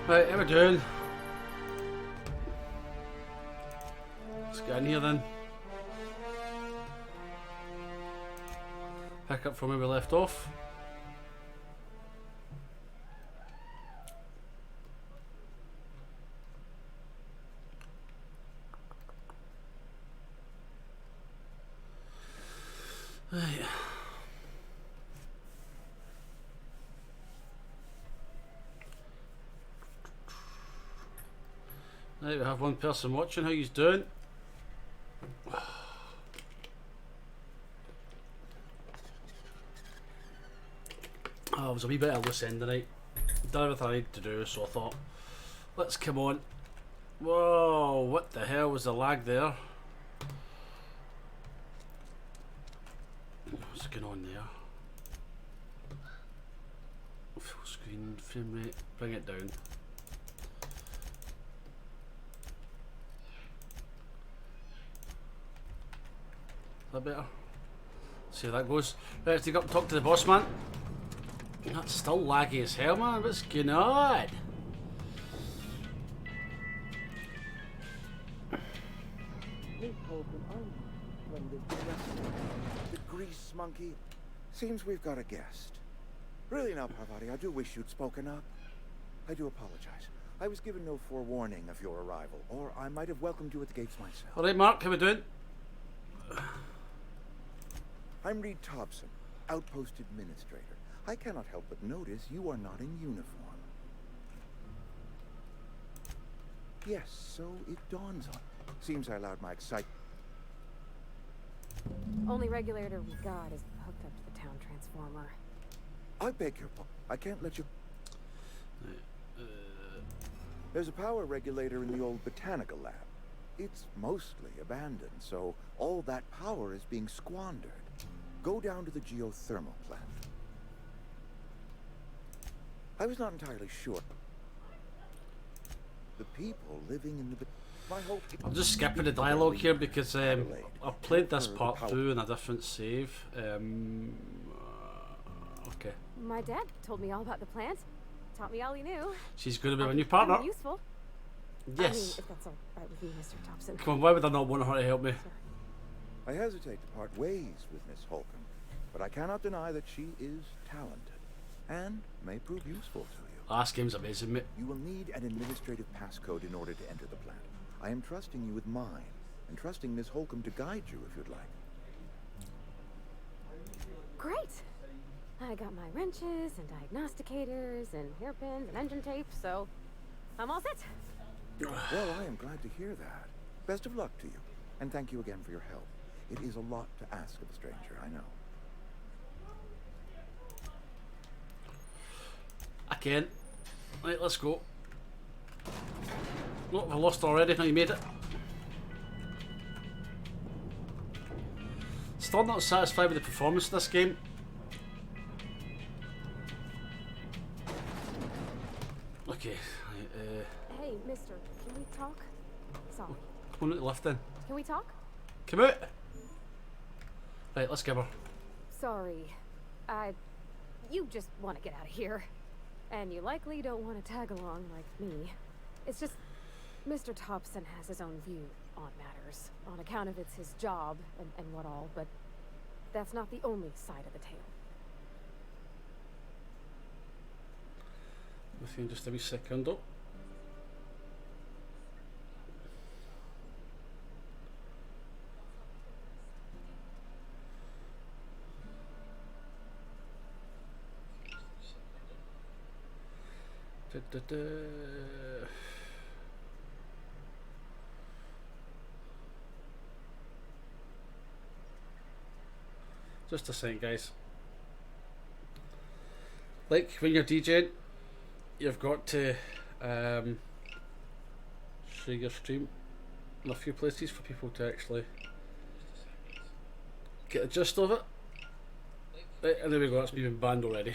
Right, how we doing? Let's get in here then. Pick up from where we left off. Right. Right, we have one person watching. How you doing? Oh, it was a wee bit of loose end tonight. Done everything I needed to do, so I thought, let's come on. Whoa, what the hell was the lag there? What's going on there? Full screen, frame rate, bring it down. Is that better? See how that goes. Right, let's take up and talk to the boss man. That's still laggy as hell, man. What's going on? The grease monkey. Seems we've got a guest. Really now, Parvati, I do wish you'd spoken up. I do apologize. I was given no forewarning of your arrival, or I might have welcomed you at the gates myself. Alright, Mark, how we doing? I'm Reed Thompson, Outpost Administrator. I cannot help but notice you are not in uniform. Yes, so it dawns on. Seems I allowed my excitement. Only regulator we got is hooked up to the town transformer. I beg your pardon. I can't let you. There's a power regulator in the old botanical lab. It's mostly abandoned, so all that power is being squandered. Go down to the geothermal plant. I was not entirely sure. The people living in the... My hope... I'm just skipping the dialogue here because I've played this part through in a different save. Okay. My dad told me all about the plant. Taught me all he knew. She's going to be my new partner. Useful. Yes. I mean, if that's all right with you, Mr. Thompson. Come on, why would I not want her to help me? I hesitate to part ways with Miss Holcomb, but I cannot deny that she is talented and may prove useful to you. Last game's amazing, mate. You will need an administrative passcode in order to enter the plant. I am trusting you with mine, and trusting Miss Holcomb to guide you if you'd like. Great. I got my wrenches and diagnosticators and hairpins and engine tape, so I'm all set. Well, I am glad to hear that. Best of luck to you, and thank you again for your help. It is a lot to ask of a stranger, I know. Again. Right, let's go. Look, I lost already. Now you made it. Still not satisfied with the performance of this game. Okay. Hey, mister, can we talk? Sorry. Come on out the lift then. Can we talk? Come out! Right, let's give her. Sorry. You just want to get out of here. And you likely don't want to tag along like me. It's just, Mr. Thompson has his own view on matters, on account of it's his job and what all, but that's not the only side of the tale. With you in just a wee second. Oh. Just a second, guys. Like when you're DJing, you've got to share your stream in a few places for people to actually get the gist of it. Right, and there we go, that's me been banned already.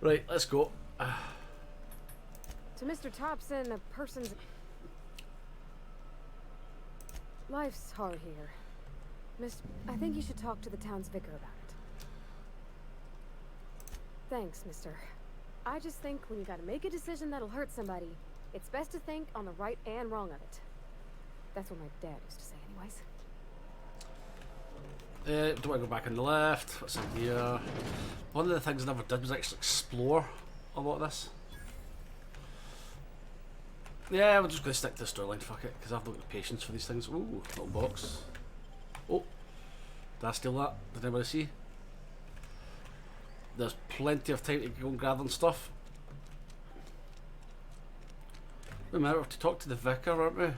Right, let's go. To Mr. Thompson, a person's... Life's hard here. I think you should talk to the town's vicar about it. Thanks, mister. I just think when you gotta make a decision that'll hurt somebody, it's best to think on the right and wrong of it. That's what my dad used to say anyways. Do I go back on the left? What's in here? One of the things I never did was actually explore a lot of this. Yeah, we're just going to stick to the storyline, fuck it, because I've not got the patience for these things. Ooh, little box. Oh, did I steal that? Did anybody see? There's plenty of time to go and gather stuff. Wait a minute, we have to talk to the vicar, aren't we?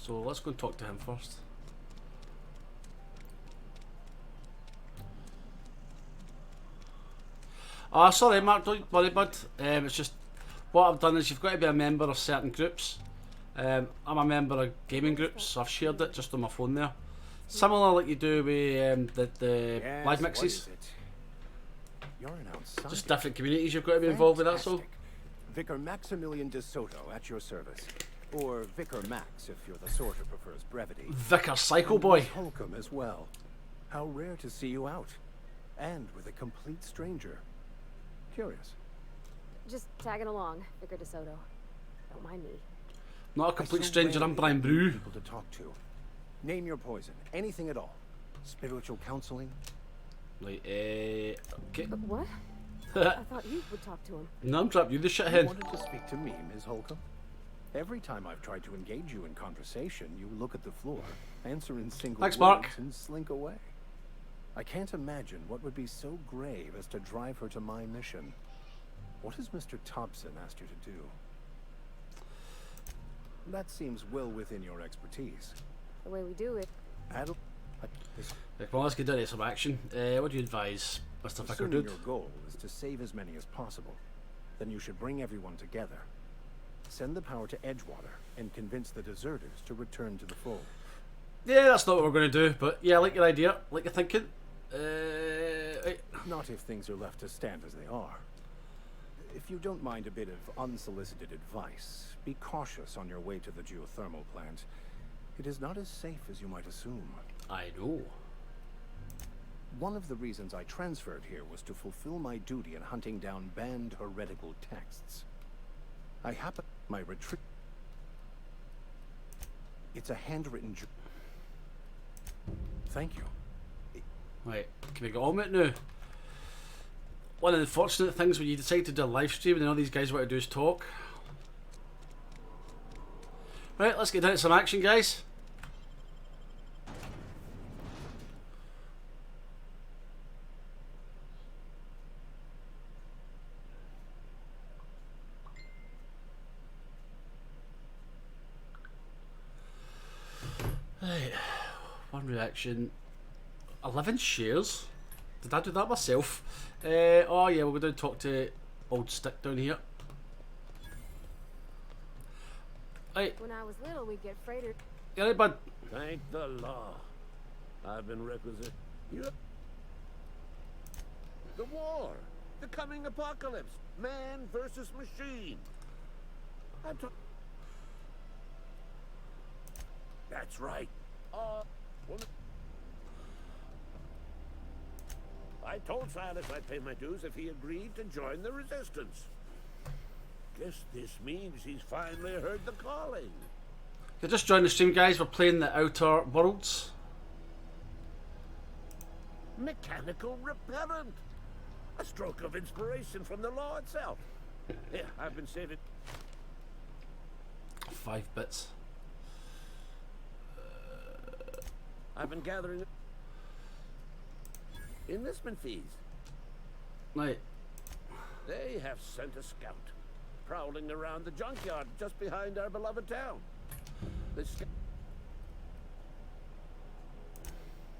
So let's go and talk to him first. Oh, sorry Mark, don't worry bud. It's just, what I've done is you've got to be a member of certain groups. I'm a member of gaming groups, so I've shared it just on my phone there. Similar like you do with the Yes, live mixes. You're an outsider. Just different communities you've got to be involved with, that's all. Fantastic. Vicar Maximilian de Soto at your service. Or Vicar Max if you're the sort who prefers brevity. Vicar Psycho And Boy. Miss Holcomb as well. How rare to see you out. And with a complete stranger. Curious. Just tagging along, Vicar DeSoto. Don't mind me. Not a complete I so stranger, I'm rarely Brian get Brew. people to talk to. Name your poison. Anything at all. Spiritual counseling. Right, okay. What? I thought you would talk to him. No, I'm trapped. You the You shithead. wanted to speak to me, Ms. Holcomb? Every time I've tried to engage you in conversation, you look at the floor, answer in single Thanks, words, Mark. and slink away. I can't imagine what would be so grave as to drive her to my mission. What has Mr. Thompson asked you to do? That seems well within your expertise. The way we do it. Adel- is- Right, well, let's get down to some action. What do you advise, Mr. Vicar Assuming Dude? your goal is to save as many as possible, then you should bring everyone together. Send the power to Edgewater and convince the deserters to return to the fold. Yeah, that's not what we're going to do, but yeah, I like your idea. I like your thinking. Right. Not if things are left to stand as they are. If you don't mind a bit of unsolicited advice, be cautious on your way to the geothermal plant. It is not as safe as you might assume. I know. One of the reasons I transferred here was to fulfill my duty in hunting down banned heretical texts. I happen my retreat. It's a handwritten. Thank you. Right, can we get on with it now? One of the unfortunate things when you decide to do a live stream and all these guys want to do is talk. Right, let's get down to some action, guys. Right, one reaction. 11 shares? Did I do that myself? Oh yeah, we're going to talk to old Stick down here. Right, When I was little, we'd get freighter. you right, bud? Thank the law. I've been requisite. You. The war. The coming apocalypse. Man versus machine. I'm That's right. Woman. I told Silas I'd pay my dues if he agreed to join the resistance. Guess this means he's finally heard the calling. You just joined the stream, guys. We're playing the Outer Worlds. Mechanical repellent. A stroke of inspiration from the law itself. Yeah, I've been saving. 5 bits. I've been gathering enlistment fees. Right. They have sent a scout prowling around the junkyard just behind our beloved town. The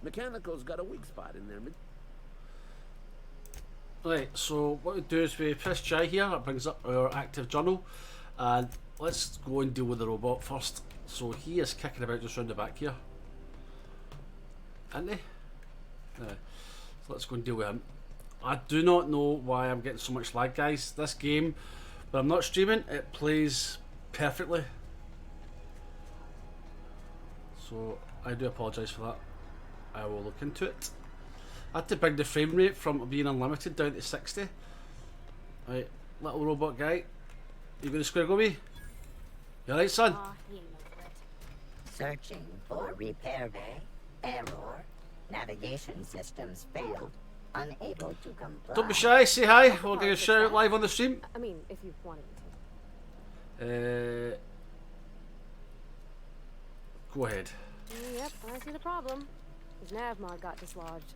Mechanical's got a weak spot in there. Right, so what we do is we press J here, that brings up our active journal, and let's go and deal with the robot first. So he is kicking about just round the back here, isn't he? So let's go and deal with him. I do not know why I'm getting so much lag, guys. This game, but I'm not streaming, it plays perfectly. So I do apologise for that. I will look into it. I had to bring the frame rate from being unlimited down to 60. Right, little robot guy. You gonna square go me? You alright, son? Aw, he ain't no threat. Searching for repair bay. Error. Navigation systems failed. Unable to comply. Don't be shy, say hi. We'll give you a shout out live on the stream. I mean, if you wanted me to. Go ahead. Yep, I see the problem. His nav mod got dislodged.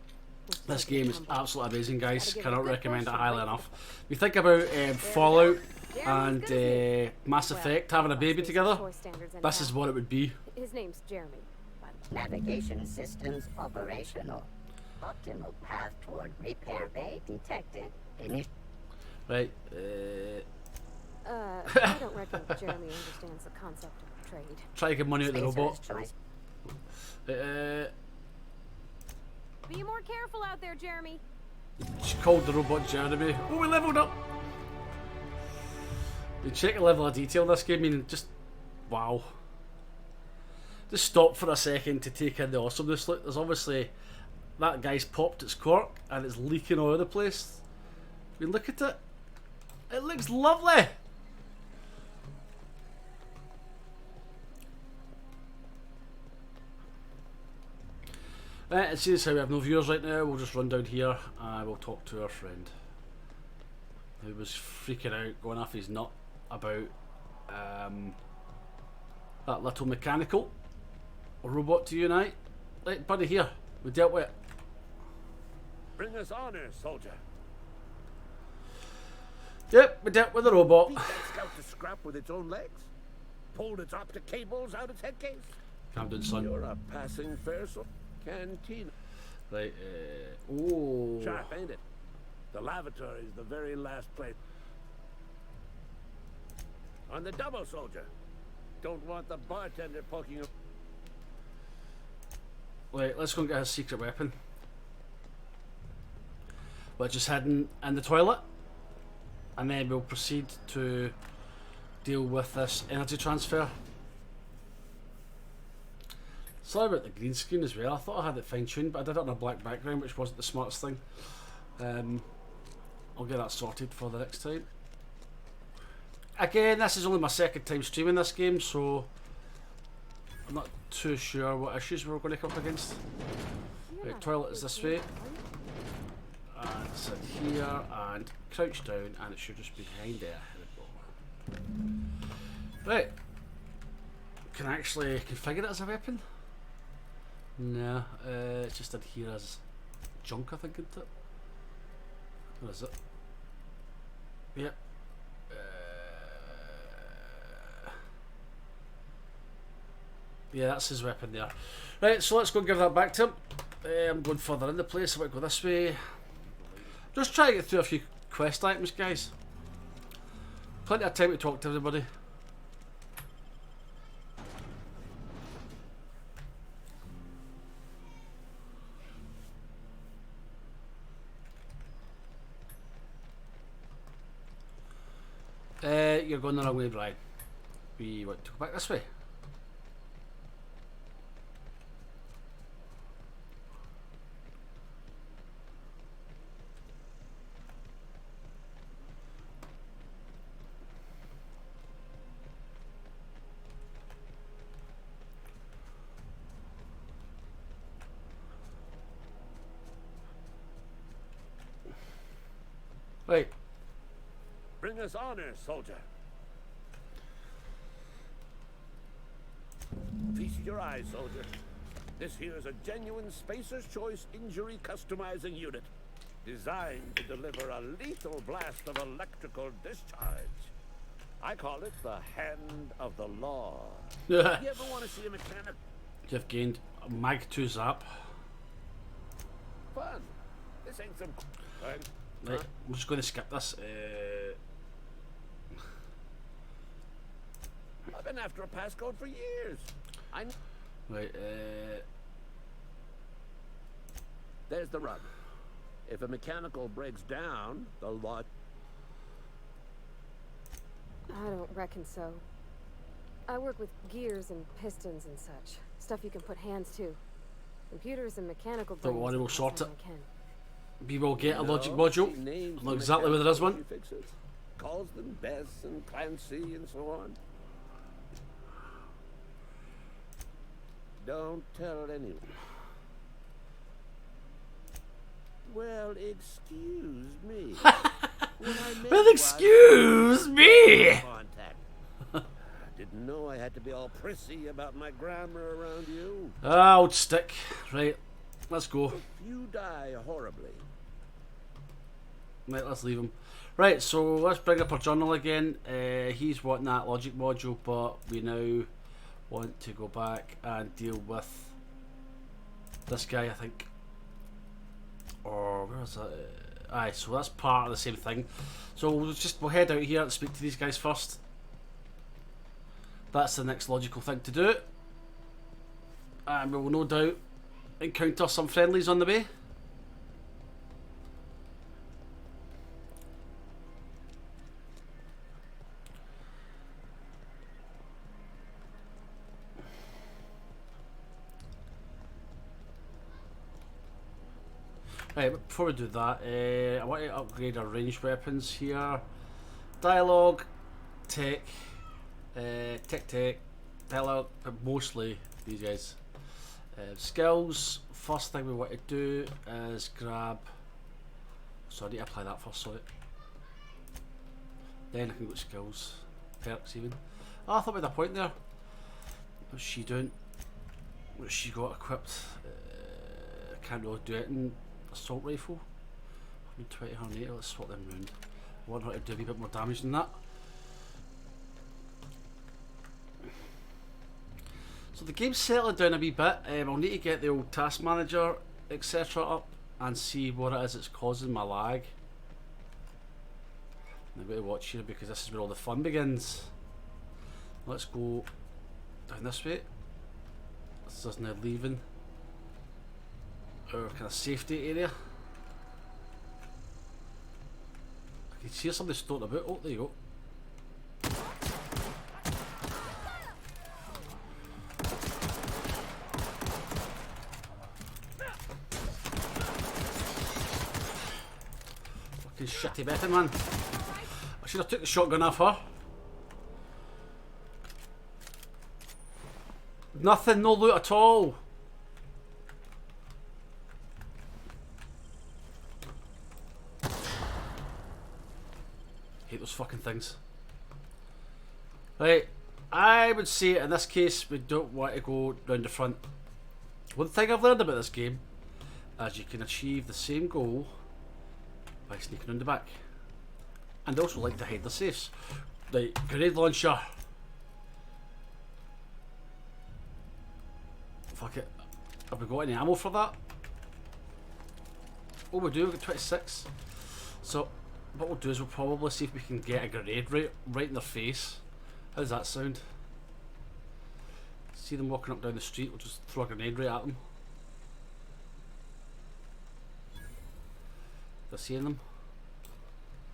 This game is absolutely amazing, guys. Gotta give Cannot it a good recommend it push, highly right? enough. We think about Fallout and Jeremy's Mass Well, Effect having a baby that's together. choice standards This is anyhow. what it would be. His name's Jeremy, by the way. Navigation systems operational. Optimal path toward repair bay detected. Right. I don't reckon Jeremy understands the concept of trade. Try to get money out of the robot. Choice. Be more careful out there, Jeremy. She called the robot Jeremy. Oh, we leveled up! You check the level of detail in this game, I mean, just wow. Just stop for a second to take in the awesomeness. Look, there's obviously that guy's popped its cork and it's leaking all over the place. We look at it. It looks lovely. Right, it seems how we have no viewers right now. We'll just run down here and we'll talk to our friend who was freaking out, going off his nut about that little mechanical robot to unite. Right, buddy, here. We dealt with it. Bring us honor, soldier. Yep, we dealt with the robot. Beat that scout to scrap with its own legs? Pulled its optic cables out its head case? Calm down, son. You're a passing fair so canteen. Right, oh. Sharp, ain't it? The lavatory's the very last place. On the double, soldier. Don't want the bartender poking up. Wait, let's go and get his secret weapon. Which is hidden in the toilet. And then we'll proceed to deal with this energy transfer. Sorry about the green screen as well. I thought I had it fine-tuned, but I did it on a black background, which wasn't the smartest thing. I'll get that sorted for the next time. Again, this is only my second time streaming this game, so I'm not too sure what issues we're going to come up against. Right, toilet is this way. And sit here and crouch down, and it should just be behind there. Here we go. Right. Can I actually configure it as a weapon? No, it's just in here as junk, I think, isn't it? What is it? Yep. Yeah, that's his weapon there. Right, so let's go and give that back to him. I'm going further in the place. I might go this way. Just try to get through a few quest items, guys. Plenty of time to talk to everybody. You're going the wrong way, Brian. We want to go back this way. Right. Bring us honor, soldier. Feast your eyes, soldier. This here is a genuine Spacer's Choice injury customizing unit, designed to deliver a lethal blast of electrical discharge. I call it the hand of the law. You ever want to see a mechanic? You've gained a Mag 2 zap. Fun. This ain't some. Right, I'm just going to skip this. I've been after a passcode for years. Right, There's the rub. If a mechanical breaks down, the law. I don't reckon so. I work with gears and pistons and such. Stuff you can put hands to. Computers and mechanical Don't worry, we'll sort it. I can. we will get a logic No, module. she names I know the exactly where there is one. mechanical she fixes. Calls them Bess and Clancy and so on. Don't tell anyone. Well, excuse me. When I met Well, you, I excuse me. contact. I didn't know I had to be all prissy about my grammar around you. Ah, old stick. Right, let's go. You die horribly. Right, let's leave him. Right, so let's bring up our journal again. He's wanting that logic module, but we now want to go back and deal with this guy, I think. Or where is that? Aye, so that's part of the same thing. So we'll head out here and speak to these guys first. That's the next logical thing to do. And we will no doubt encounter some friendlies on the way. Right, but before we do that, I want to upgrade our ranged weapons here. Dialogue, tech, tech, dialogue, but mostly these guys. Skills, first thing we want to do is grab. So I need to apply that first, sorry. Then I can go to skills, perks even. Oh, I thought we had a point there. What's she doing? What's she got equipped? Can't really do it in assault rifle. 120, 180, let's swap them round. I want her to do a wee bit more damage than that. So the game's settling down a wee bit. I'll need to get the old task manager, etc. up and see what it is that's causing my lag. I'm going to watch here because this is where all the fun begins. Let's go down this way. This is now leaving our kind of safety area. I can see somebody stoating about. Oh, there you go. Fucking shitty weapon, man. I should have took the shotgun off her. Nothing, no loot at all. Hate those fucking things. Right, I would say in this case we don't want to go round the front. One thing I've learned about this game is you can achieve the same goal by sneaking round the back. And they also like to hide the safes. Right, grenade launcher. Fuck it. Have we got any ammo for that? Oh, we do. We've got 26. So, what we'll do is we'll probably see if we can get a grenade right in their face. How does that sound? See them walking up down the street, we'll just throw a grenade right at them. They're seeing them.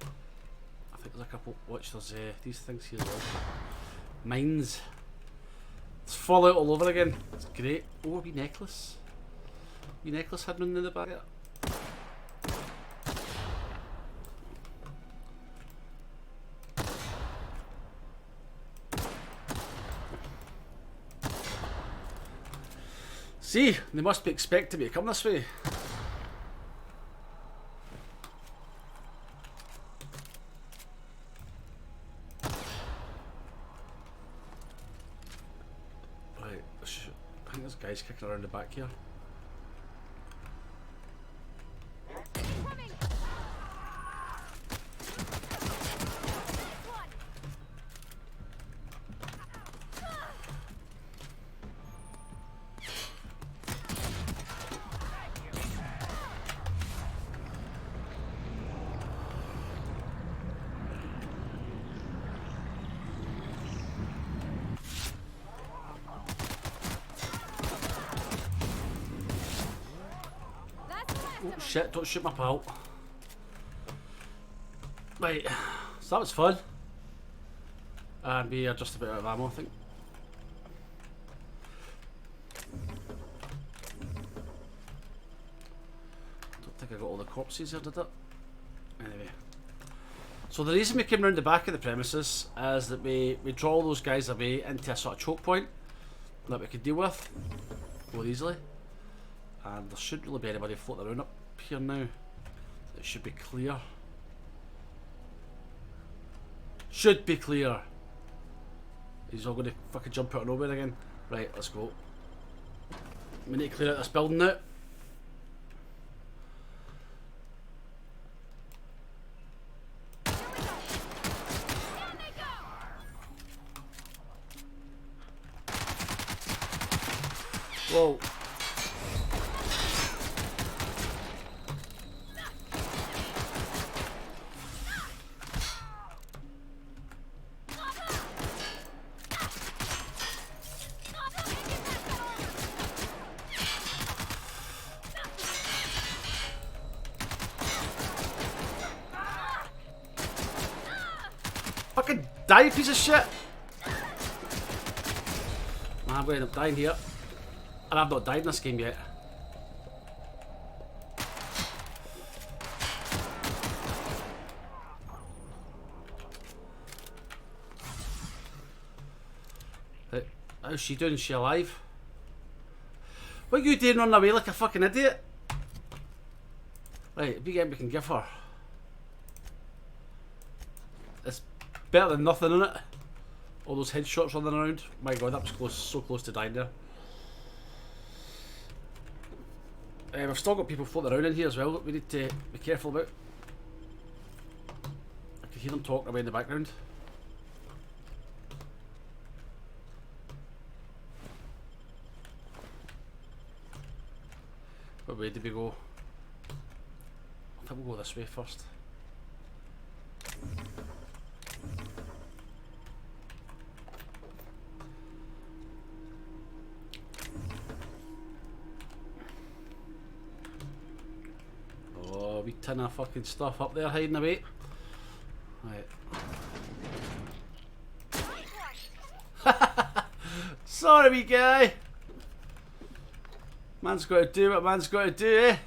I think there's a couple. Watch, there's these things here as well. Mines. It's Fallout all over again. It's great. Oh, a wee necklace. Wee necklace hidden in the back. See, they must be expecting me to come this way. Right, I think this guy's kicking around the back here. Oh shit, don't shoot my pal. Right, so that was fun. And we are just a bit out of ammo, I think. Don't think I got all the corpses here, did it? Anyway. So the reason we came round the back of the premises is that we draw those guys away into a sort of choke point that we could deal with more easily. And there shouldn't really be anybody floating around up here now. It should be clear. Should be clear. He's all going to fucking jump out of nowhere again. Right, let's go. We need to clear out this building now. Whoa. Fucking die, you piece of shit! I'm going to end up dying here. And I've not died in this game yet. How's she doing? Is she alive? What are you doing running away like a fucking idiot? Right, if we can give her. It's better than nothing, isn't it? All those headshots running around. My god, that was close, so close to dying there. We've still got people floating around in here as well that we need to be careful about. I can hear them talking away in the background. What way did we go? I think we'll go this way first. Oh, wee tin of fucking stuff up there hiding away. Right. Sorry, wee guy. Man's got to do what man's got to do, eh?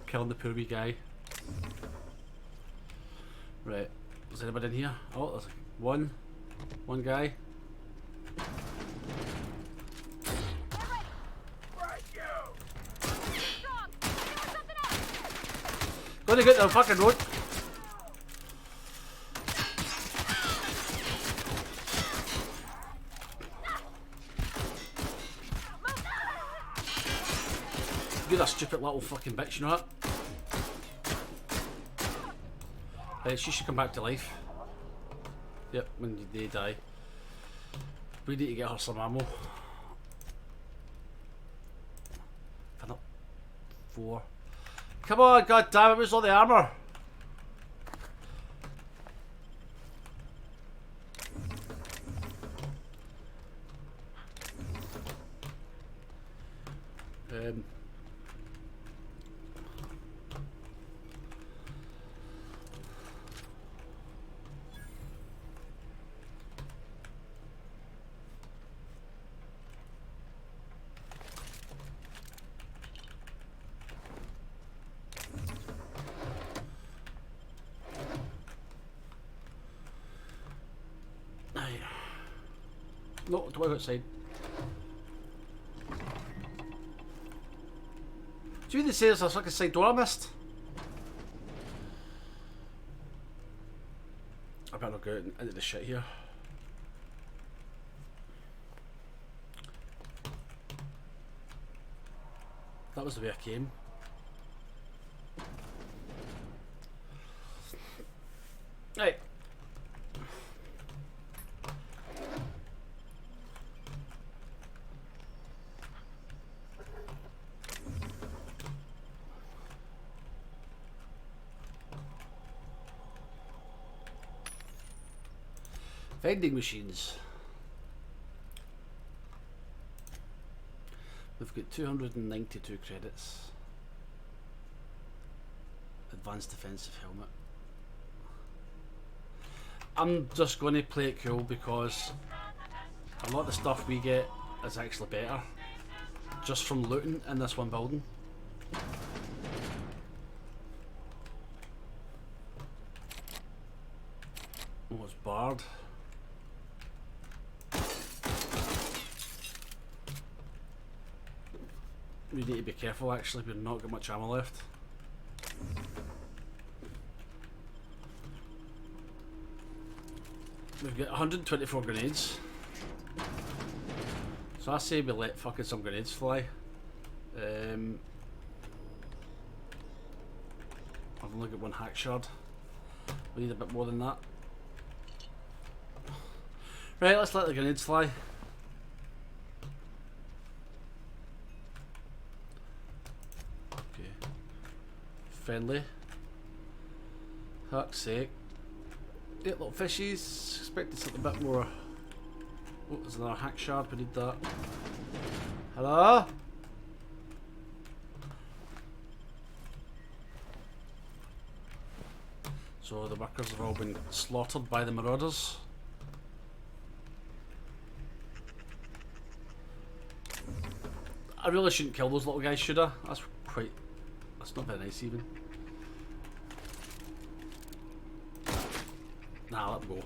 Killing the poor wee guy. Right. Is anybody in here? Oh, there's one guy. Gonna get the fucking road. You're that stupid little fucking bitch, you know that? Right, she should come back to life. Yep, when they die. We need to get her some ammo. Up 4. Come on, god damn it, where's all the armour? No, don't go outside. Do you mean to say there's a fucking side door I missed? I better not go out into the shit here. That was the way I came. Right. Vending machines. We've got 292 credits. Advanced defensive helmet. I'm just going to play it cool because a lot of the stuff we get is actually better just from looting in this one building. Oh, it's barred. We need to be careful actually, we've not got much ammo left. We've got 124 grenades. So I say we let fucking some grenades fly. I've only got 1 hack shard. We need a bit more than that. Right, let's let the grenades fly. Friendly. Fuck's sake. 8 little fishies. Expected something a bit more. Oh, there's another hack shard. We need that. Hello? So the workers have all been slaughtered by the marauders. I really shouldn't kill those little guys, should I? That's not very nice even. Nah, let them go.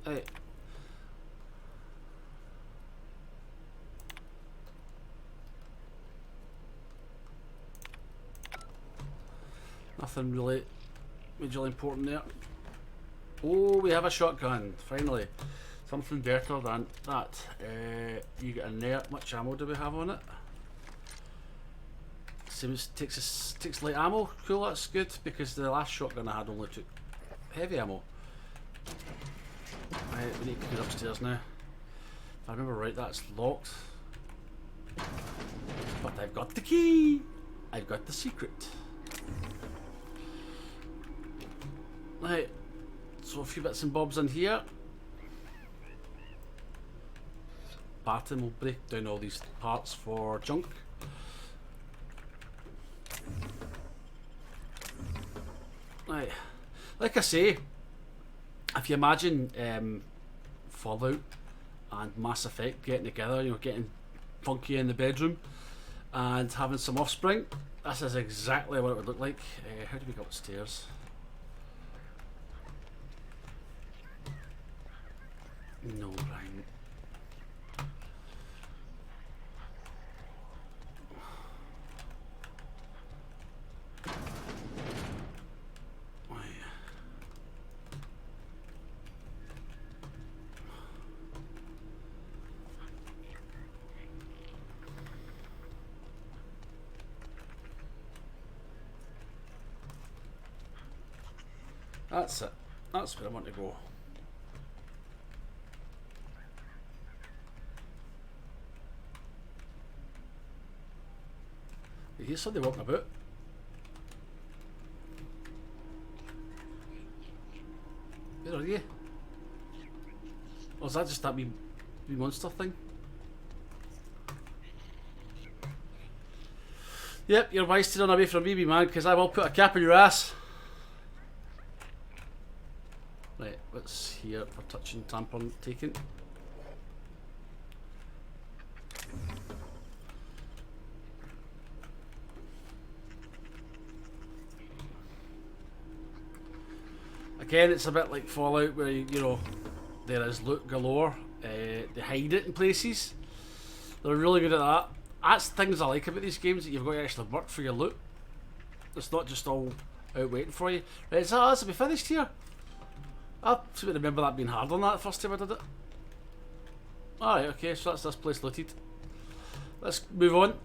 Hey. Nothing really majorly important there. Oh, we have a shotgun, finally. Something better than that. You get in there. Much ammo do we have on it? Seems takes light ammo. Cool, that's good, because the last shotgun I had only took heavy ammo. Right, we need to go upstairs now. If I remember right, that's locked. But I've got the key! I've got the secret. Right, so a few bits and bobs in here. Barton will break down all these parts for junk. Right, like I say, if you imagine Fallout and Mass Effect getting together, you know, getting funky in the bedroom and having some offspring, this is exactly what it would look like. How do we go upstairs? No, Ryan. That's it. That's where I want to go. You hear somebody walking about? Where are you? Or is that just that wee monster thing? Yep, you're wise to run away from me, wee man, because I will put a cap in your ass. Right, what's here for touching, tampon, taken? Again, it's a bit like Fallout, where you know there is loot galore. They hide it in places. They're really good at that. That's things I like about these games, that you've got to actually work for your loot. It's not just all out waiting for you. Right, so that's we finished here. I seem to remember that being hard on that first time I did it. Alright, okay, so that's this place looted. Let's move on.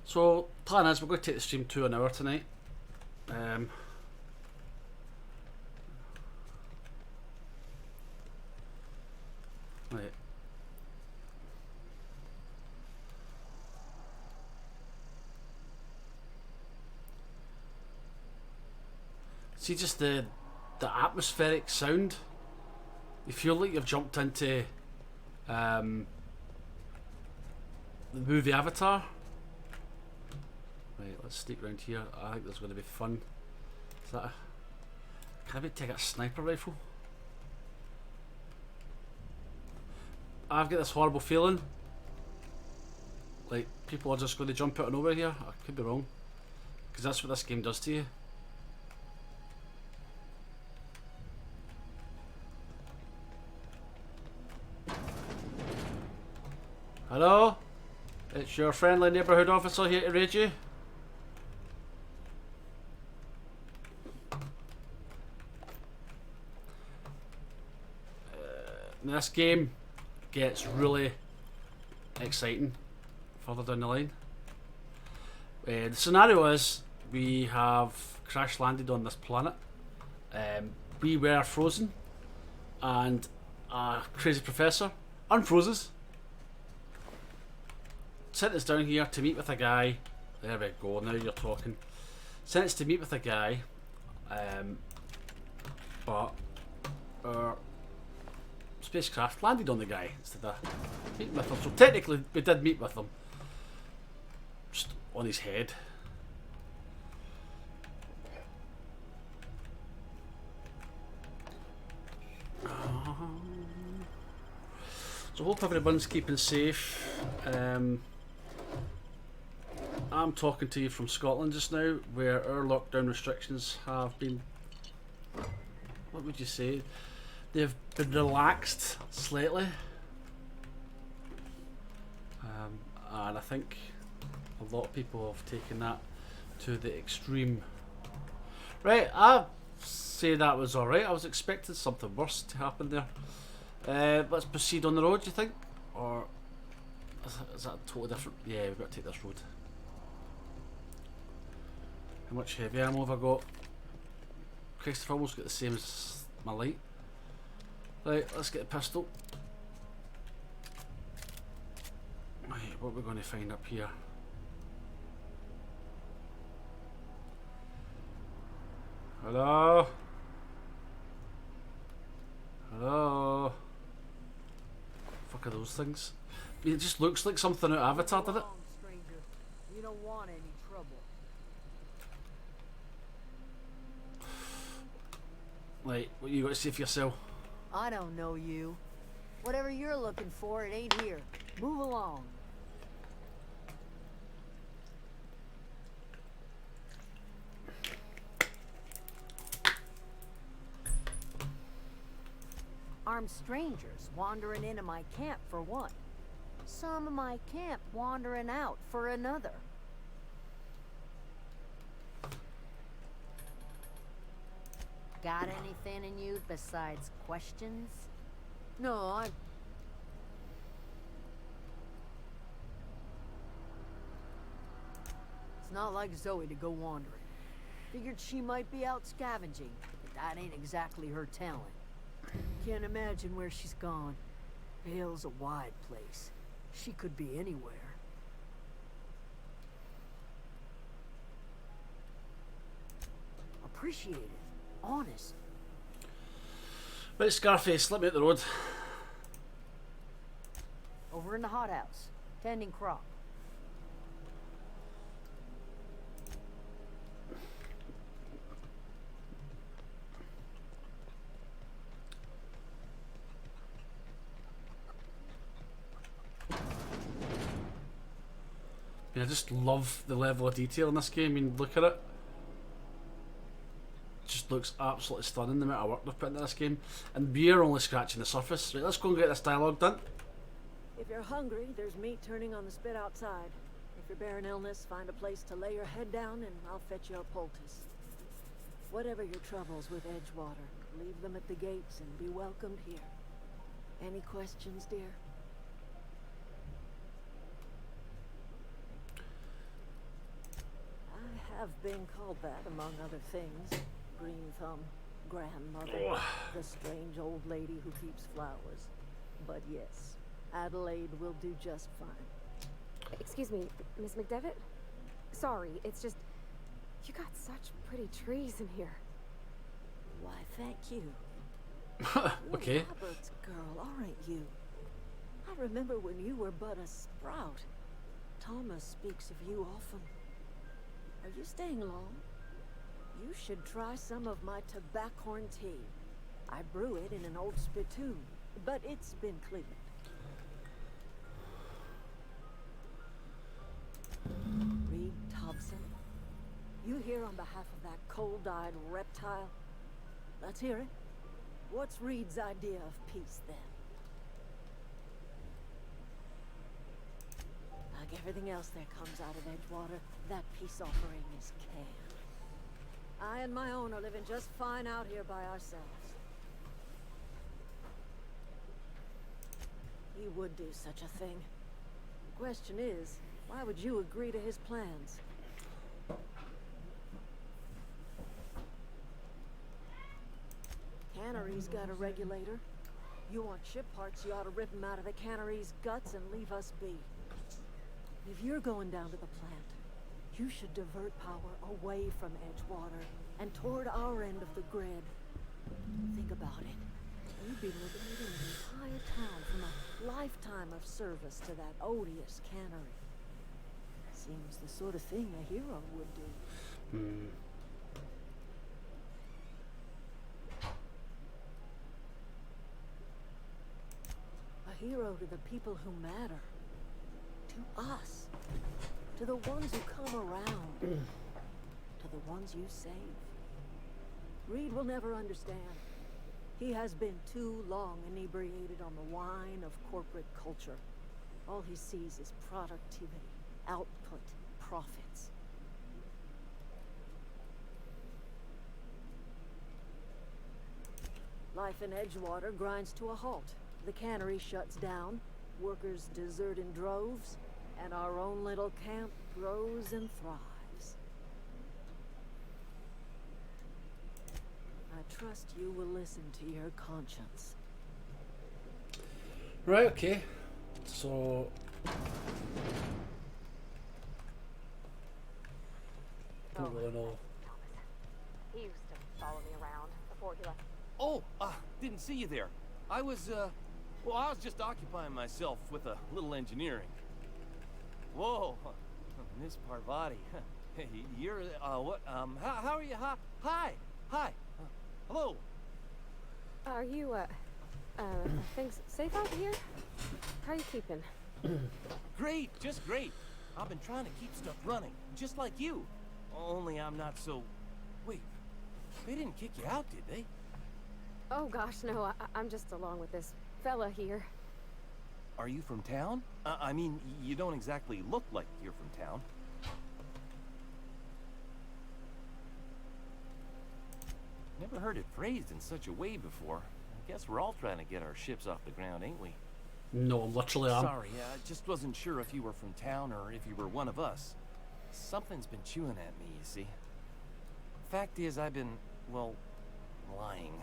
So, plan is we're going to take the stream to an hour tonight. Right. See, just the atmospheric sound. You feel like you've jumped into the movie Avatar. Right, let's sneak around here. I think there's going to be fun. Is that can I maybe take a sniper rifle? I've got this horrible feeling like people are just going to jump out of nowhere here. I could be wrong, because that's what this game does to you. Hello? It's your friendly neighbourhood officer here to raid you. This game gets really exciting further down the line. The scenario is we have crash landed on this planet. We were frozen, and a crazy professor unfroze sent us down here to meet with a guy. There we go, now you're talking. Sent us to meet with a guy, but our spacecraft landed on the guy instead of meeting with him. So technically we did meet with him, just on his head. So hope everyone's keeping safe. I'm talking to you from Scotland just now, where our lockdown restrictions have been what would you say? They've been relaxed slightly. And I think a lot of people have taken that to the extreme. Right, I say that was alright. I was expecting something worse to happen there. Let's proceed on the road, do you think? Or is that totally different? Yeah, we've got to take this road. How much heavy ammo have I got? Christ, I've almost got the same as my light. Right, let's get a pistol. Right, what are we going to find up here? Hello? Hello? Fuck are those things? I mean, it just looks like something out of Avatar, did it? Stranger. We don't want any trouble. Right, what you got to say for yourself? I don't know you. Whatever you're looking for, it ain't here. Move along. Armed strangers wandering into my camp for one. Some of my camp wandering out for another. Got anything in you besides questions? No, It's not like Zoe to go wandering. Figured she might be out scavenging, but that ain't exactly her talent. Can't imagine where she's gone. Vale's a wide place. She could be anywhere. Appreciate it. Honest. Right, Scarface, let me out the road. Over in the hothouse, tending crop. I just love the level of detail in this game. I mean, look at it. Just looks absolutely stunning, the amount of work they've put into this game. And we're only scratching the surface. Right, let's go and get this dialogue done. If you're hungry, there's meat turning on the spit outside. If you're bearing illness, find a place to lay your head down and I'll fetch you a poultice. Whatever your troubles with Edgewater, leave them at the gates and be welcomed here. Any questions, dear? I have been called that, among other things. Green Thumb, grandmother, the strange old lady who keeps flowers. But yes, Adelaide will do just fine. Excuse me, Miss McDevitt? Sorry, it's just... You got such pretty trees in here. Why, thank you. Okay. You're Robert's girl, aren't you? I remember when you were but a sprout. Thomas speaks of you often. Are you staying long? You should try some of my tobaccorn tea. I brew it in an old spittoon, but it's been cleaned. Reed Thompson, you here on behalf of that cold-eyed reptile? Let's hear it. What's Reed's idea of peace, then? Like everything else that comes out of Edgewater, that peace offering is canned. I and my own are living just fine out here by ourselves. He would do such a thing. The question is, why would you agree to his plans? Cannery's got a regulator. You want ship parts, you ought to rip him out of the cannery's guts and leave us be. If you're going down to the plant, you should divert power away from Edgewater and toward our end of the grid. Think about it. You'd be liberating an entire town from a lifetime of service to that odious cannery. Seems the sort of thing a hero would do. A hero to the people who matter. To us. To the ones who come around. To the ones you save. Reed will never understand. He has been too long inebriated on the wine of corporate culture. All he sees is productivity, output, profits. Life in Edgewater grinds to a halt. The cannery shuts down, workers desert in droves, and our own little camp grows and thrives. I trust you will listen to your conscience. Right, okay. So don't really know. He used to follow me around before he left. Oh, didn't see you there. I was just occupying myself with a little engineering. Whoa, Miss Parvati. You're, what, how are you? Hi. Hello. Are you, things safe out here? How are you keeping? Great, just great. I've been trying to keep stuff running, just like you. Only I'm not so... Wait, they didn't kick you out, did they? Oh gosh, no, I'm just along with this fella here. Are you from town? I mean, you don't exactly look like you're from town. Never heard it phrased in such a way before. I guess we're all trying to get our ships off the ground, ain't we? No, literally am. Sorry, I just wasn't sure if you were from town or if you were one of us. Something's been chewing at me, you see. Fact is, I've been, well, lying.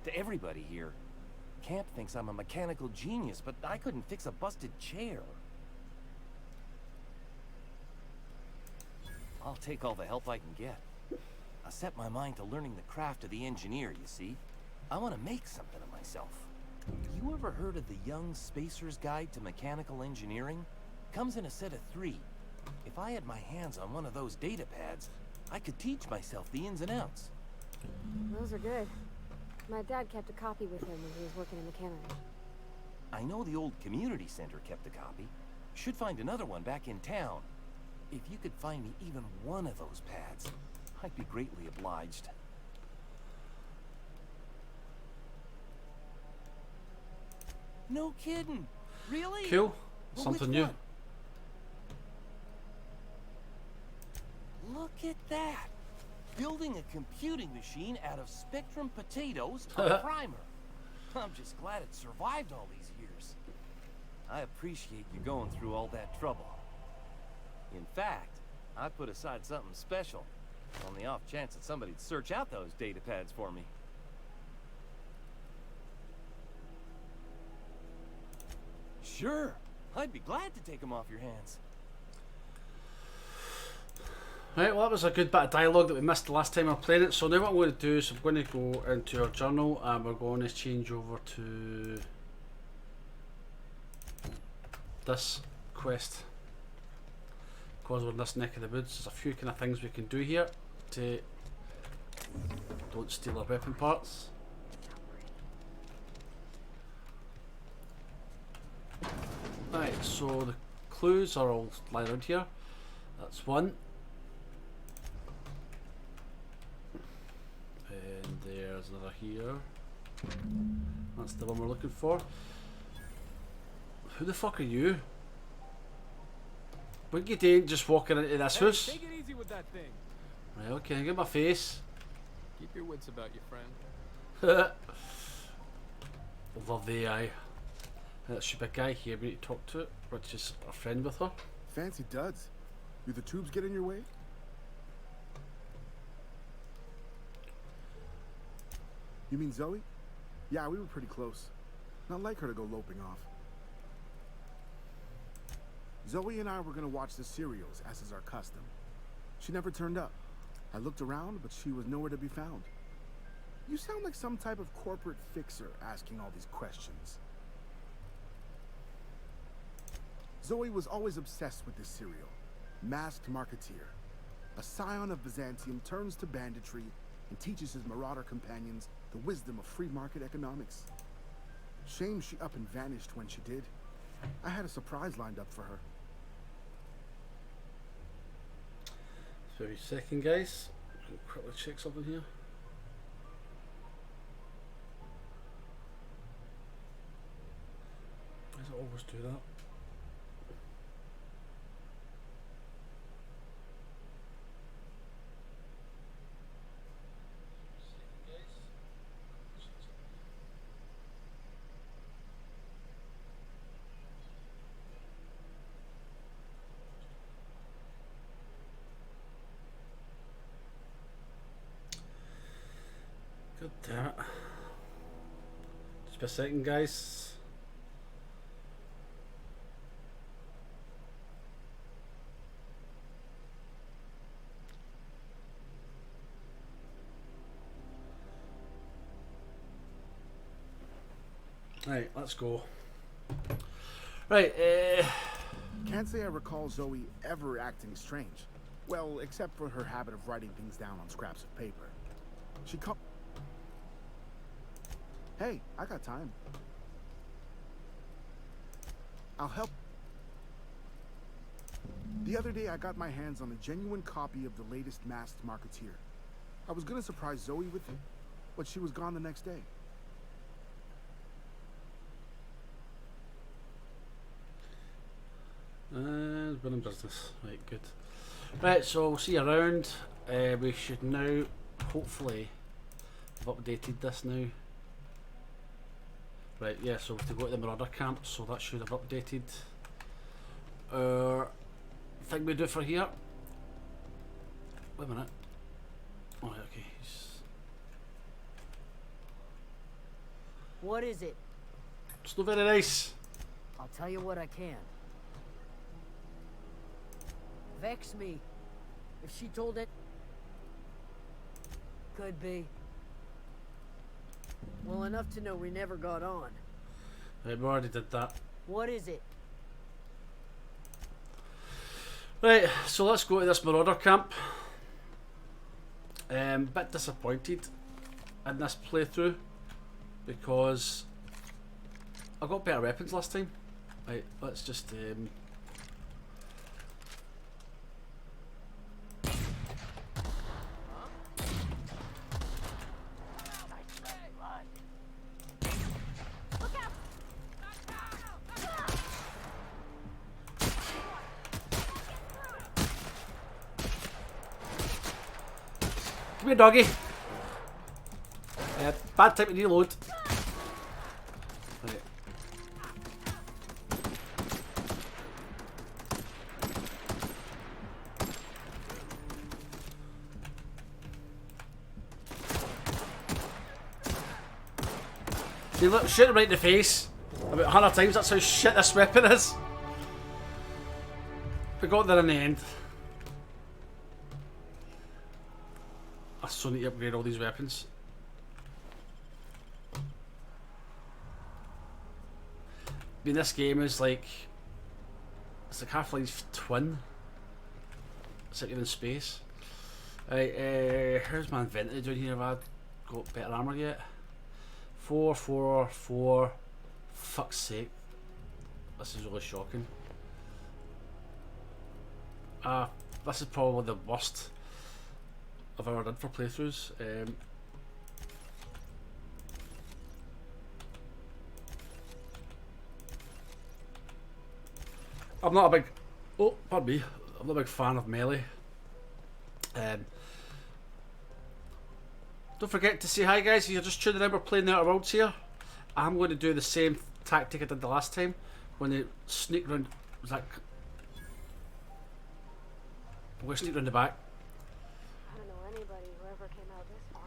To everybody here. Camp thinks I'm a mechanical genius, but I couldn't fix a busted chair. I'll take all the help I can get. I set my mind to learning the craft of the engineer, you see. I want to make something of myself. You ever heard of the Young Spacer's Guide to Mechanical Engineering? Comes in a set of 3. If I had my hands on one of those data pads, I could teach myself the ins and outs. Those are good. My dad kept a copy with him when he was working in the cannery. I know the old community center kept a copy. Should find another one back in town. If you could find me even one of those pads, I'd be greatly obliged. No kidding. Really? Cool. Well, Something which new. one? Look at that. Building a computing machine out of Spectrum potatoes, a primer. I'm just glad it survived all these years. I appreciate you going through all that trouble. In fact, I put aside something special on the off chance that somebody'd search out those data pads for me. Sure, I'd be glad to take them off your hands. Right, well that was a good bit of dialogue that we missed the last time I played it. So now what I'm going to do is I'm going to go into our journal and we're going to change over to this quest. Because we're in this neck of the woods, there's a few kind of things we can do here to don't steal our weapon parts. Right, so the clues are all lying around here. That's one. And there's another here. That's the one we're looking for. Who the fuck are you? What are you doing just walking into this house? Take it easy with that thing. Right, okay, get my face. Keep your wits about you, friend. Love the AI. There should be a guy here we need to talk to, which is a friend with her. Fancy duds. Do the tubes get in your way? You mean Zoe? Yeah, we were pretty close. Not like her to go loping off. Zoe and I were gonna watch the serials, as is our custom. She never turned up. I looked around, but she was nowhere to be found. You sound like some type of corporate fixer asking all these questions. Zoe was always obsessed with this serial. Masked Marketeer. A scion of Byzantium turns to banditry and teaches his marauder companions the wisdom of free market economics. Shame she up and vanished when she did. I had a surprise lined up for her. 30 seconds, guys. Quickly check something here. always do that. God damn it. Just a second, guys. Right, let's go. Right, Can't say I recall Zoe ever acting strange. Well, except for her habit of writing things down on scraps of paper. She called. Hey, I got time. I'll help. The other day I got my hands on a genuine copy of the latest Masked Marketeer. I was gonna surprise Zoe with it, but she was gone the next day. been in business. Right, good. Right, so we'll see you around. We should now, hopefully, have updated this now. Right, yeah, so we have to go to the Marauder camp, so that should have updated our thing we do for here. Wait a minute. Oh, okay. What is it? It's not very nice. I'll tell you what I can. Vex me. If she told it... Could be. Well, enough to know we never got on. Right, we already did that. What is it? Right, so let's go to this Marauder camp. Bit disappointed in this playthrough because I got better weapons last time. Right, let's just come here, doggy. Bad time to reload. Right. See, look, shoot him right in the face. About 100 times, that's how shit this weapon is. We got there in the end. I so need to upgrade all these weapons. I mean, this game is like, it's like Half-Life twin. It's like you're in space. Right, here's my inventory down here. Have I got better armor yet? 4, 4, 4. Fuck's sake. This is really shocking. This is probably the worst I've ever done for playthroughs. I'm not a big, pardon me, I'm not a big fan of melee. Don't forget to say hi, guys. If you're just tuning in, we're playing the Outer Worlds here. I'm going to do the same tactic I did the last time when they sneak round. Was that? I'm going to sneak round the back. I don't know anybody who ever came out this far.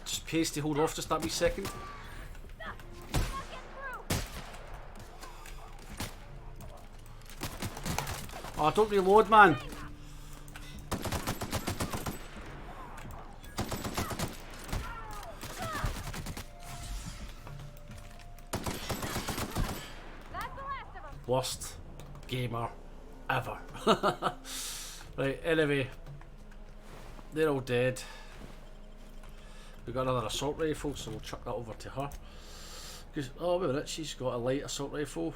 Just pasty, hold off just that wee second. Oh, don't reload, man. Worst gamer ever. Right, anyway. They're all dead. We got another assault rifle, so we'll chuck that over to her. Cause, oh wait a minute, she's got a light assault rifle.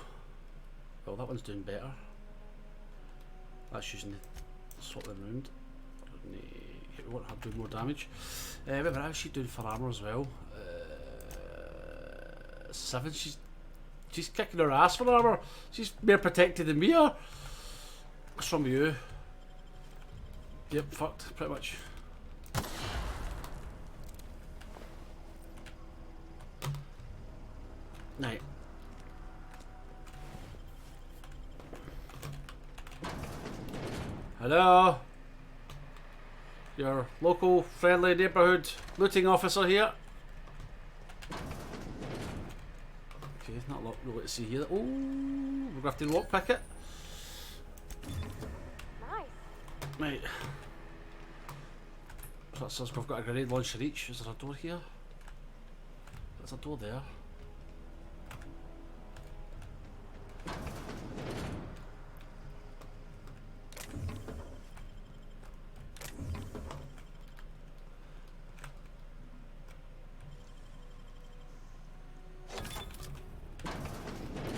Well, that one's doing better. That's using the swap them round. We want her to do more damage. Wait a minute, how's she doing for armour as well? 7. She's kicking her ass for armour. She's more protected than we are. What's wrong with you? Yep, fucked, pretty much. Right. Hello? Your local friendly neighbourhood looting officer here. Okay, not a lot really to see here. Oh, we're going to have to lockpick it. Nice. Right. So that says we've got a grenade launcher each. Is there a door here? There's a door there.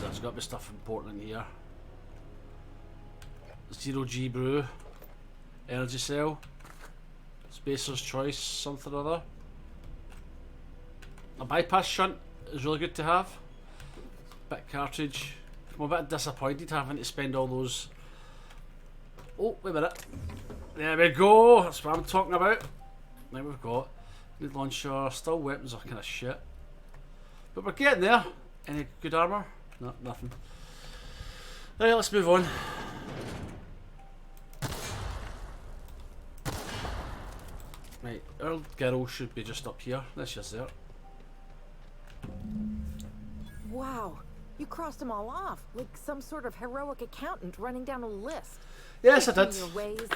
There's got to be stuff important in here. 0G brew, energy cell, spacer's choice, something or other. A bypass shunt is really good to have. Bit cartridge. I'm a bit disappointed having to spend all those. Oh, wait a minute. There we go. That's what I'm talking about. Now we've got need launcher. Still weapons are kind of shit, but we're getting there. Any good armor? No, nothing. Right, let's move on. Right, our girl should be just up here. There she is there. Wow, you crossed them all off, like some sort of heroic accountant running down a list. Yes, I did. Your ways.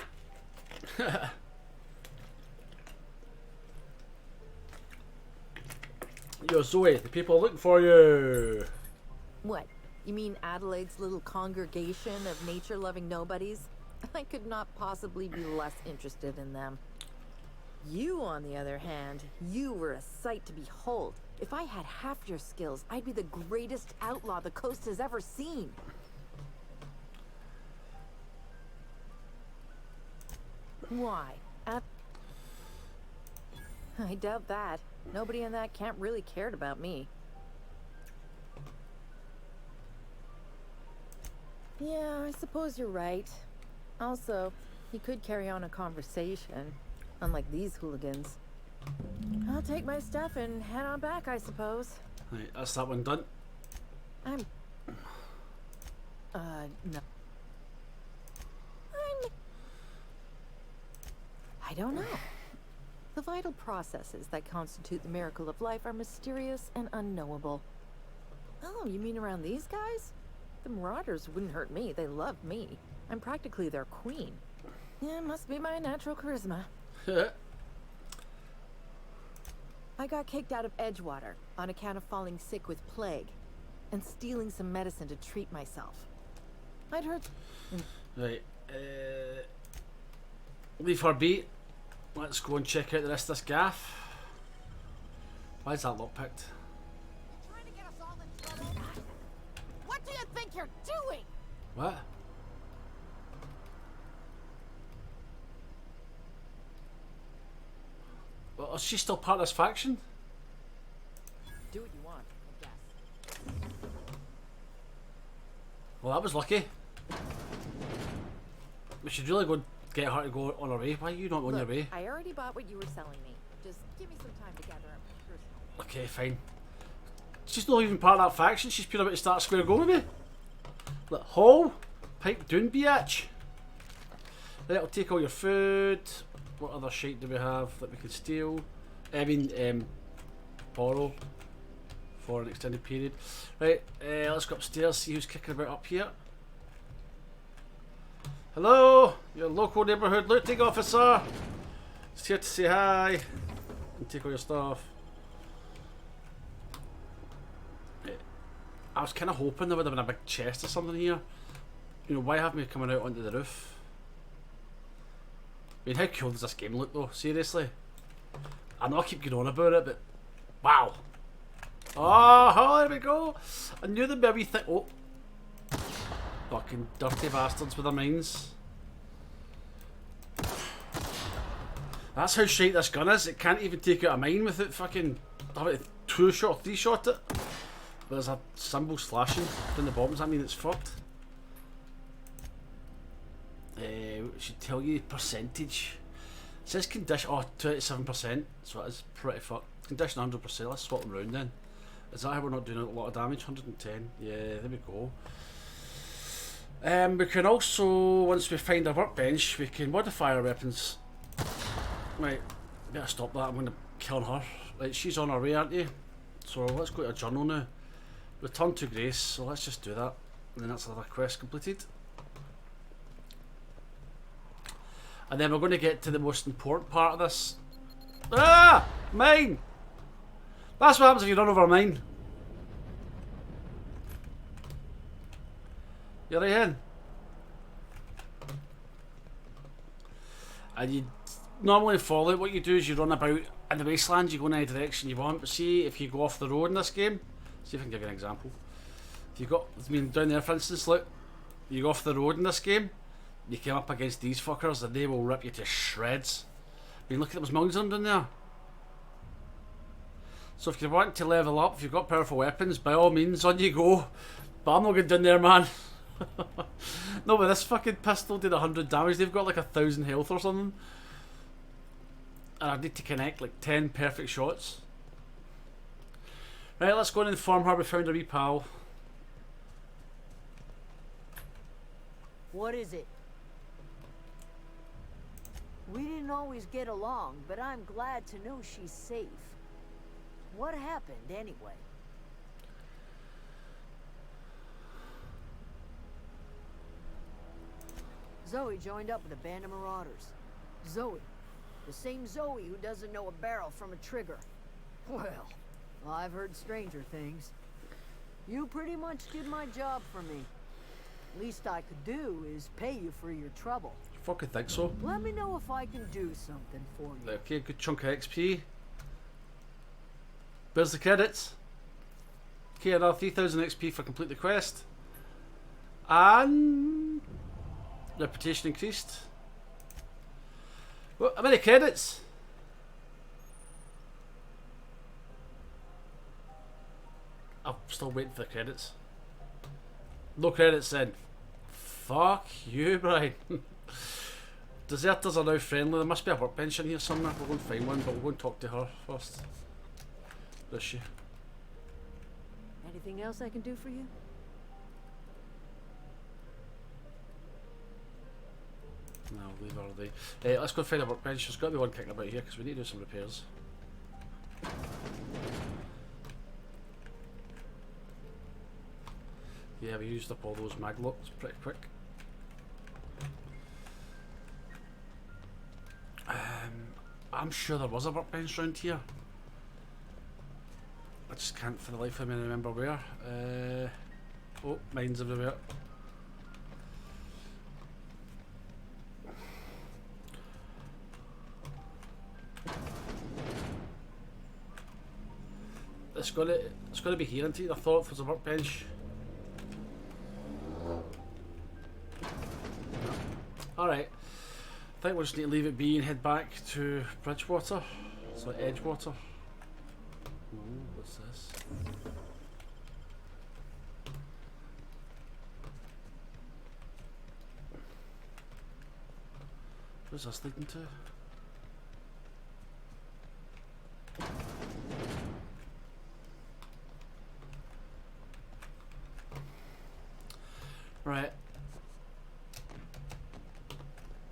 Yo, Zoe, the people are looking for you. What? You mean Adelaide's little congregation of nature-loving nobodies? I could not possibly be less interested in them. You, on the other hand, you were a sight to behold. If I had half your skills, I'd be the greatest outlaw the coast has ever seen. Why? I doubt that. Nobody in that camp really cared about me. Yeah, I suppose you're right. Also, he could carry on a conversation, unlike these hooligans. I'll take my stuff and head on back, I suppose. Right, that's that one done. No. I don't know. The vital processes that constitute the miracle of life are mysterious and unknowable. Oh, you mean around these guys? The Marauders wouldn't hurt me. They love me. I'm practically their queen. Yeah, must be my natural charisma. I got kicked out of Edgewater on account of falling sick with plague and stealing some medicine to treat myself. I'd heard... Right, leave her be. Let's go and check out the rest of this gaff. Why is that lockpicked? Trying to get us all in trouble? What do you think you're doing? What? Well, is she still part of this faction? Do what you want, I guess. Well, that was lucky. We should really go and get her to go on her way. Why are you not on your way? I already bought what you were selling me. Just give me some time to gather up my personal... Okay, fine. She's not even part of that faction. She's pure about to start square go with me. Look, Hall, pipe down, biatch. Right, I'll take all your food. What other shit do we have that we can steal? I mean, borrow for an extended period. Right, let's go upstairs, see who's kicking about up here. Hello, your local neighbourhood looting officer. Just here to say hi and take all your stuff. I was kind of hoping there would have been a big chest or something here. You know, why have me coming out onto the roof? I mean, how cool does this game look though? Seriously. I know I keep going on about it, but wow. Oh, there we go. I knew there'd be a wee thing. Oh. Fucking dirty bastards with their minds. That's how straight this gun is. It can't even take out a mine without fucking having to 2-shot, 3-shot it. There's a symbol flashing down the bottom. Does that mean it's fucked? It should tell you percentage. It says condition. Oh, 27%. So it is pretty fucked. Condition 100%. Let's swap them round then. Is that how we're not doing a lot of damage? 110. Yeah, there we go. We can also, once we find a workbench, we can modify our weapons. Right, better stop that. I'm going to kill her. Right, she's on her way, aren't you? So let's go to a journal now. Return to Grace. So let's just do that. And then that's another quest completed. And then we're going to get to the most important part of this. Ah! Mine! That's what happens if you run over a mine. You're right in. And you normally follow it. What you do is you run about in the wasteland, you go in any direction you want. But see, if you go off the road in this game, see if I can give you an example. If you got, I mean, down there for instance, look, you go off the road in this game, you came up against these fuckers and they will rip you to shreds. I mean, look at those millions of them down there. So if you want to level up, if you've got powerful weapons, by all means, on you go. But I'm not going down there, man. No, but this fucking pistol did 100 damage. They've got like 1,000 health or something. And I need to connect like 10 perfect shots. Right, let's go and inform her we found a wee pal. What is it? We didn't always get along, but I'm glad to know she's safe. What happened anyway? Zoe joined up with a band of marauders. Zoe. The same Zoe who doesn't know a barrel from a trigger. Well, I've heard stranger things. You pretty much did my job for me. Least I could do is pay you for your trouble. Fucking think so. Let me know if I can do something for you. Okay, good chunk of XP. Where's the credits? Okay, another 3,000 XP for complete the quest. And reputation increased. What? How many credits? I'm still waiting for the credits. No credits then. Fuck you, Brian. Deserters are now friendly. There must be a workbench in here somewhere. We'll go and find one, but we'll go and talk to her first. Where's she? Anything else I can do for you? No, leave her already. Let's go find a workbench. There's got to be one kicking about here because we need to do some repairs. Yeah, we used up all those maglocks pretty quick. I'm sure there was a workbench around here. I just can't for the life of me remember where. Oh, mines everywhere. It's gotta be here, isn't it? I thought there's a workbench. Alright. I think we'll just need to leave it be and head back to Bridgewater. So Edgewater. Ooh, what's this? Where's this leading to? Right.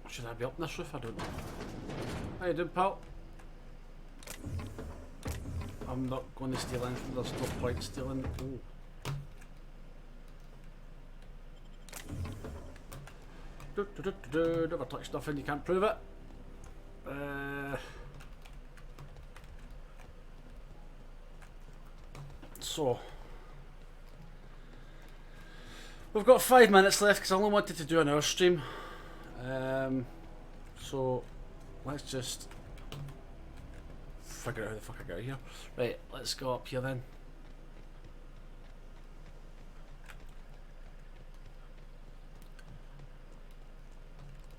Should I be up on this roof? I don't know. How you doing, pal? I'm not going to steal anything. There's no point stealing. Oh. Never touch nothing, you can't prove it. So we've got 5 minutes left because I only wanted to do an hour stream. So let's just figure out how the fuck I get out of here. Right, let's go up here then.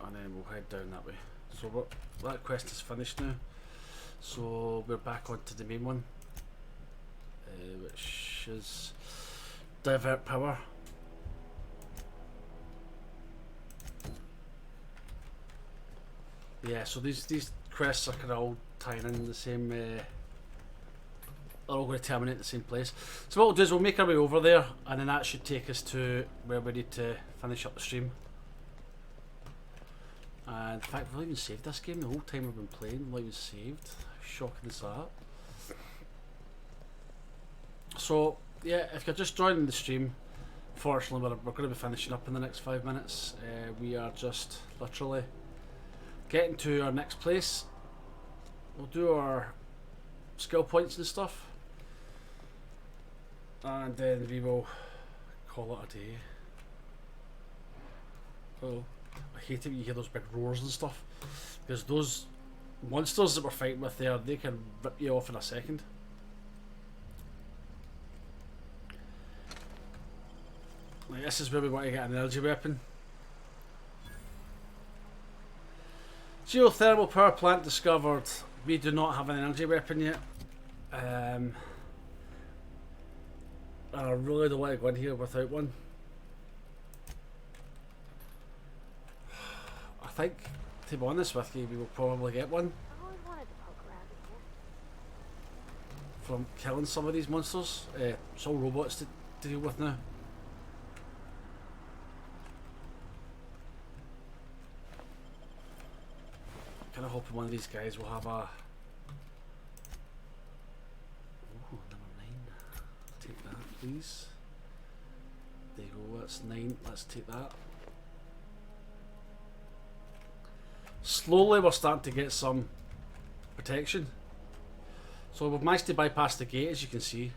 And then we'll head down that way. So that quest is finished now. So we're back onto the main one, which is divert power. Yeah, so these quests are kind of all tying in the same. They're all going to terminate the same place. So what we'll do is we'll make our way over there, and then that should take us to where we need to finish up the stream. And in fact, we've not even saved this game the whole time we've been playing. We've not even saved. How shocking is that? So yeah, if you're just joining the stream, fortunately we're going to be finishing up in the next 5 minutes. We are just literally getting to our next place. We'll do our skill points and stuff, and then we will call it a day. Oh, I hate it when you hear those big roars and stuff, because those monsters that we're fighting with there, they can rip you off in a second. Like, this is where we want to get an energy weapon. Geothermal power plant discovered. We do not have an energy weapon yet. And I really don't want to go in here without one. I think, to be honest with you, we will probably get one from killing some of these monsters. It's all robots to deal with now. Kind of hoping one of these guys will have a. Oh, number 9. Take that, please. There you go. That's 9. Let's take that. Slowly, we're starting to get some protection. So we've managed to bypass the gate, as you can see.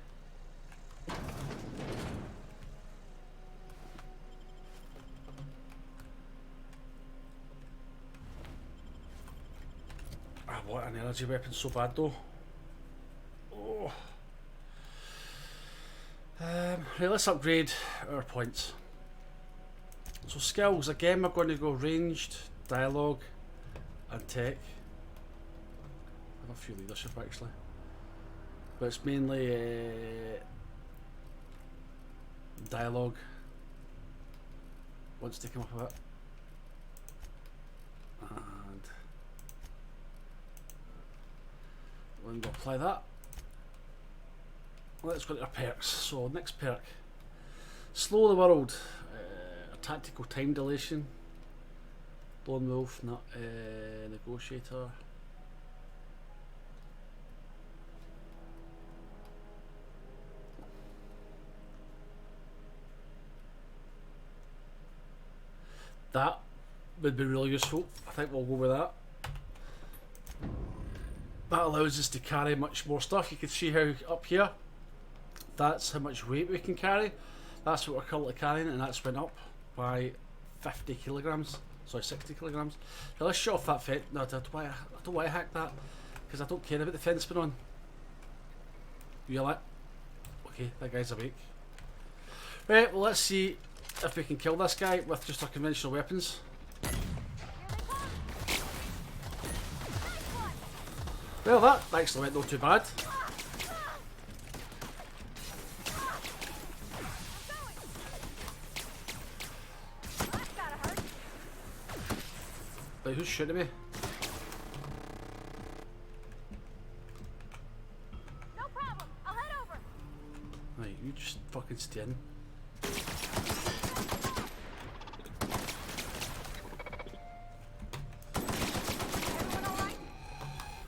I want an energy weapon so bad though. Oh. Right, let's upgrade our points. So skills, again we're going to go ranged, dialogue and tech. I have a few leadership actually, but it's mainly dialogue. Wants to come up a bit. And we'll apply that. Let's go to our perks. So next perk, slow the world, tactical time dilation, lone wolf, negotiator. That would be really useful. I think we'll go with that. That allows us to carry much more stuff. You can see how up here, that's how much weight we can carry. That's what we're currently carrying, and that's went up by 50 kilograms. Sorry, 60 kilograms. Now let's shut off that fence. No, I don't want to hack that, because I don't care about the fence being on. You like? Okay, that guy's awake. Right, well let's see if we can kill this guy with just our conventional weapons. Well, that actually went not too bad. Wait, who's shooting me? No problem. I'll head over. Right, you just fucking stay in.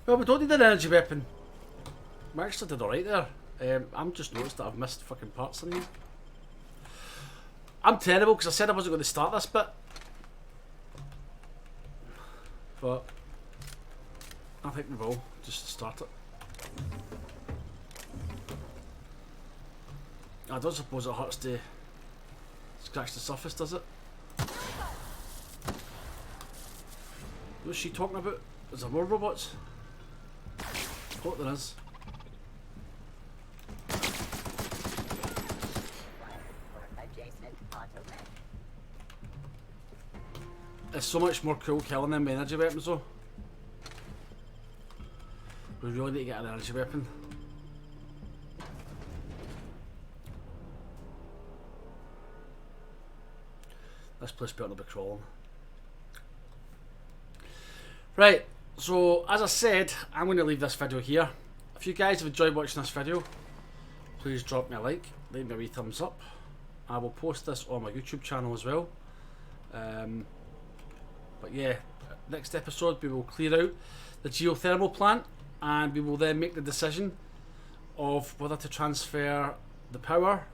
Well, we don't need an energy weapon. We actually did alright there. I'm just noticed that I've missed fucking parts in here. I'm terrible because I said I wasn't going to start this bit. But I think we will just start it. I don't suppose it hurts to scratch the surface, does it? What's she talking about? Is there more robots? Hope there is. It's so much more cool killing them with energy weapons though. We really need to get an energy weapon. This place better not be crawling. Right, so as I said, I'm going to leave this video here. If you guys have enjoyed watching this video, please drop me a like, leave me a wee thumbs up. I will post this on my YouTube channel as well. But yeah, next episode we will clear out the geothermal plant and we will then make the decision of whether to transfer the power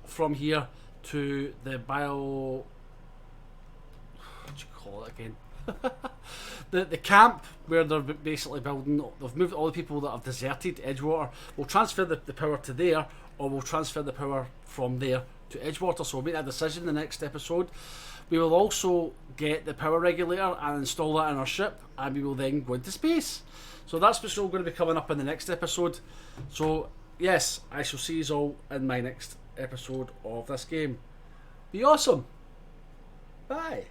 from here to the what do you call it again? the camp where they're basically building. They've moved all the people that have deserted Edgewater. We'll transfer the power to there, or we'll transfer the power from there to Edgewater. So we'll make that decision in the next episode. We will also get the power regulator and install that in our ship, and we will then go into space. So that's what's all going to be coming up in the next episode. So yes, I shall see you all in my next episode of this game. Be awesome. Bye.